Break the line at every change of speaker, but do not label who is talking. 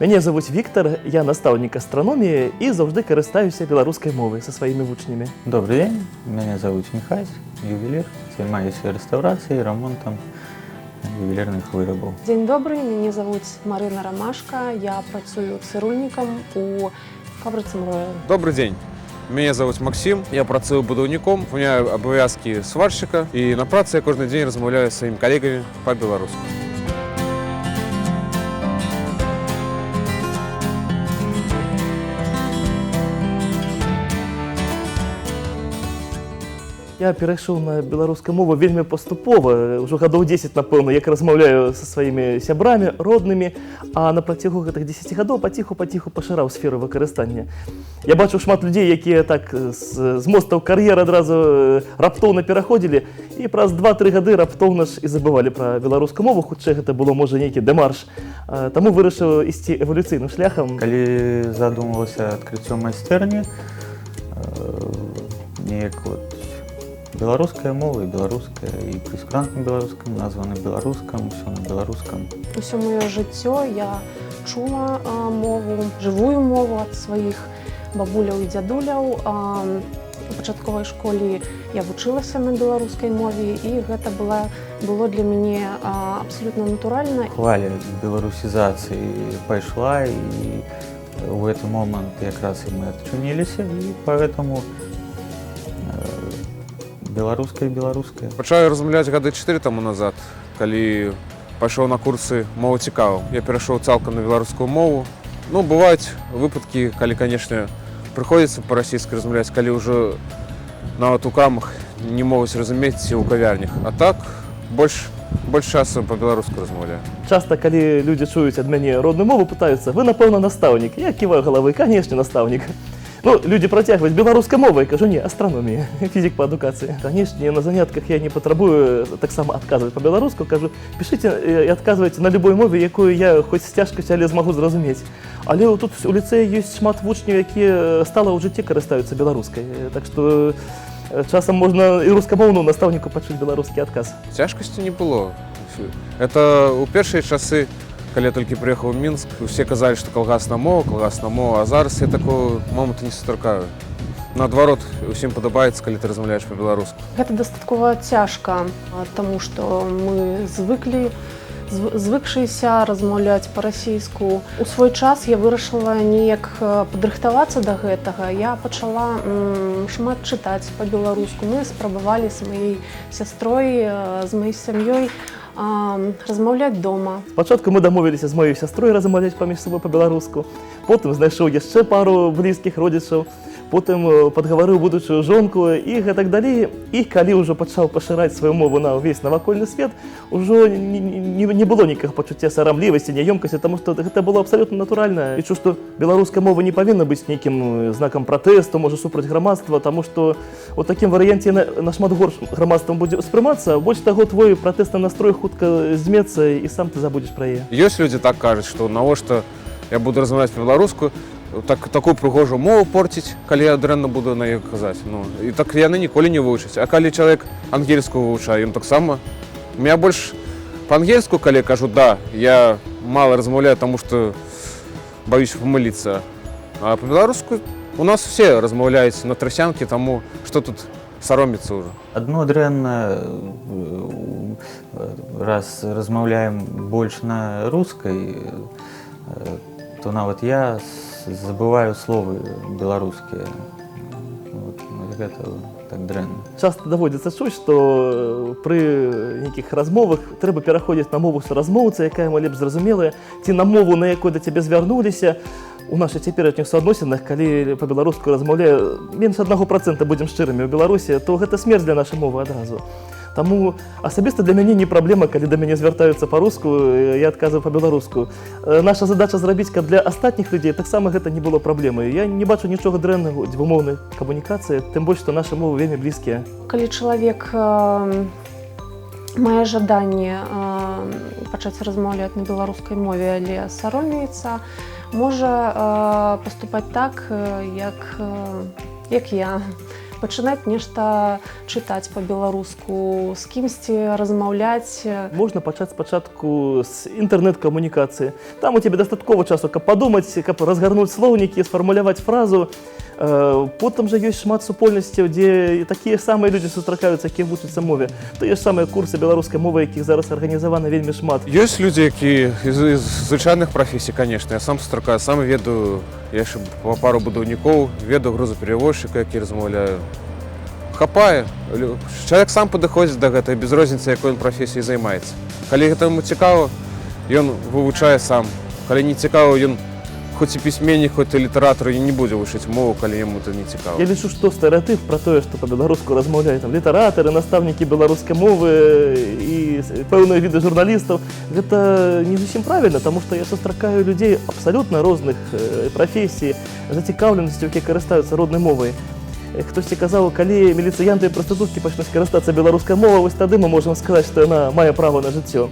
Мяне зовут Віктор, я настаўнік астраноміі і заўжды карыстаюся беларускай мовай са сваімі вучнямі.
Добрый день, меня зовут Михась, ювелир, занимаюсь реставрацией, ремонтом ювелирных вырабов.
День добрый, меня зовут Марина Ромашка, я працую цирульником у фабрыцы Мроя.
Добрый день. Меня зовут Максим, я працую будаўніком, у меня абавязки сварщика, и на працы я каждый день размаўляю с своими коллегами по-белорусски.
Я перайшоў на беларускую мову вельмі паступова, ўжо гадоў 10, напэўна, як размаўляю са сваімі сябрамі, роднымі, а на працягу гэтых 10 гадоў паціху пашыраў сферу выкарыстання. Я бачу шмат людзей, якія так з мостаў кар'ер адразу раптоўна пераходзілі і праз 2-3 гады раптоўна ж і забывалі пра беларускую мову, хутчэй гэта было, можа, нейкі дэмарш. Таму вырашыў ісці эвалюцыйным шляхам.
Калі задумывался адкрыццё майстэрні, неяк вот беларуская мова і беларуская, і прэскурант на беларускам, названы беларускам, усё на беларускам.
Усё маё жыццё я чула мову, жывую мову ад сваіх бабуляў і дзядуляў. У пачатковай школе я вучылася на беларускай мове, і гэта было для мяне абсалютна натуральна.
Хваля беларусізацыі пайшла, і ў гэты момант якраз і мы адчыніліся, і поэтому беларуская.
Пачаў размаўляць гады 4 таму назад, калі пайшоў на курсы мовы цікавы. Я перайшоў цалкам на беларускую мову. Ну, бываюць выпадкі, калі, канешне, прыходзіцца па-расійску размаўляць, калі ўжо нават у крамах не могуць разумець ці ў кавярнях. А так, больш часу па-беларуску размаўляю.
Часта, калі людзі чуюць ад мяне родную мову, пытаюцца: вы, напэўна, настаўнік. Я ківаю галавой: канешне, настаўнік. Ну, люди протягивают белорусской мовой, кажу, не, астрономия, физик по адукации. Конечно, на занятках я не потребую так само отказывать по-белоруску, кажу, пишите и отказывайте на любой мове, якую я хоть с тяжкостью, але змогу зразумець. Але тут у ліцеї есть шмат вучнів, які стала ў жыцці карыстаюцца беларускай. Так что часам можна і рускамоўному настаўніку пачуць беларускі адказ.
Цяжкасці не было. Это у першыя часы, калі я толькі прыехаў у Мінск, усе казалі, што калгасная мова, а зараз я такого моманту не сустракаю. Наадварот, усім падабаецца, калі ты размаўляеш па-беларуску.
Гэта дастаткова цяжка, таму што мы звыкшыся размаўляць па-расійску. У свой час я вырашыла неяк падрыхтавацца да гэтага. Я пачала шмат чытаць па-беларуску. Мы спрабавалі з маёй сястрой, з маёй сям'ёй размаўляць дома.
Спачатку мы дамовіліся з маёй сястрой размаўляць паміж сабой па-беларуску, потым знайшоў яшчэ пару блізкіх родзічаў, потым падгаварыў будучую жонку і гэтак далей. І калі ўжо пачаў пашыраць сваю мову на ўвесь навакольны свет, ужо не было ніякага пачуцця сарамлівасці, няёмкасці, таму што гэта было абсалютна натуральна. Лічу, што беларуская мова не павінна быць нейкім знакам пратэсту, можа, супраць грамадства, таму што у такім варыянце нашмат горш грамадствам будзе ўспрымацца. Больш таго, твой пратэсны настрой хутка зменіцца і сам ты забудзеш пра яе.
Ёсць людзі так кажуць, што навошта я буду размаўляць па-беларуску, такую прыгожую мову порціць, калі я дрэнна буду на ёй казаць. Ну, і так яны ніколі не вывучаць. А калі чалавек ангельскую вывучае, ён таксама. У меня больш па-ангельску, калі я кажу, да, я мала размаўляю, таму што баюсь памыліцца. А па-беларуску у нас все размаўляюць на трасянкі, таму што тут саромецца ўжо.
Адно дрэнна, раз размаўляем больш на рускай, то нават я забываю словы беларускія. Вот гэта так дрэнна.
Часта даводзіцца чуць, што пры нейкіх размовах трэба пераходзіць на мову суразмоўцы, якая мо лепш зразумелая, ці на мову, на якой да цябе звярнуліся. У нашых цяперашніх суадносінах, калі па-беларуску размаўляе менш 1%, будзем шчырымі, ў Беларусі, то гэта смерць для нашай мовы адразу. Таму асабіста для мяне не праблема, калі да мяне звяртаюцца па-руску, я адказваю па-беларуску. Наша задача зрабіць, каб для астатніх людзей таксама гэта не было праблемай. Я не бачу нічога дрэннага ў дзвюмоўнай камунікацыі, тым больш, што нашы мовы вельмі блізкія.
Калі чалавек мае жаданне пачаць размаўляць на беларускай мове, але саромеецца, можа паступаць так, як я. пачынаць нешта чытаць па-беларуску, з кімсьці размаўляць.
Можна пачаць спачатку з інтэрнэт-камунікацыі. Там у тебе дастаткова часу, каб падумаць, каб разгарнуць слоўнікі, сфармуляваць фразу. Потым жа ёсць шмат супольнасцяў, дзе такія самыя людзі сустракаюцца, якія вучацца мове. Тыя ж самыя курсы беларускай мовы, якіх зараз арганізавана вельмі шмат.
Ёсць людзі, якія з звычайных прафесій, канешне, я сам сустракаю, сам ведаю, я яшчэ пару будаўнікоў, ведаю грузаперевозчыка, які размаўляю. Хапае. Чалавек сам падыходзіць да гэтай, без розніцы, якой ён прафесіяй займаецца. Калі гэта яму цікава, ён вывучае сам. Калі не цікава, ён хоць і пісьменнік, хоць і літаратар, ён не будзе вучыць мову, калі яму это не цікава.
Я лічу, што стэрэатып пра тое, што па-беларуску размаўляюць там літаратары, настаўнікі беларускай мовы і пэўныя віды журналістаў, гэта не зусім правільна, таму што я сустракаю людзей абсалютна розных прафесій, зацікаўленасцяў, якія карыстаюцца роднай мовай. Хтосьці казаў, калі міліцыянты і прастытуткі пачнуць карыстацца беларускай мовай, вось тады мы можам сказаць, што яна мае права на жыццё.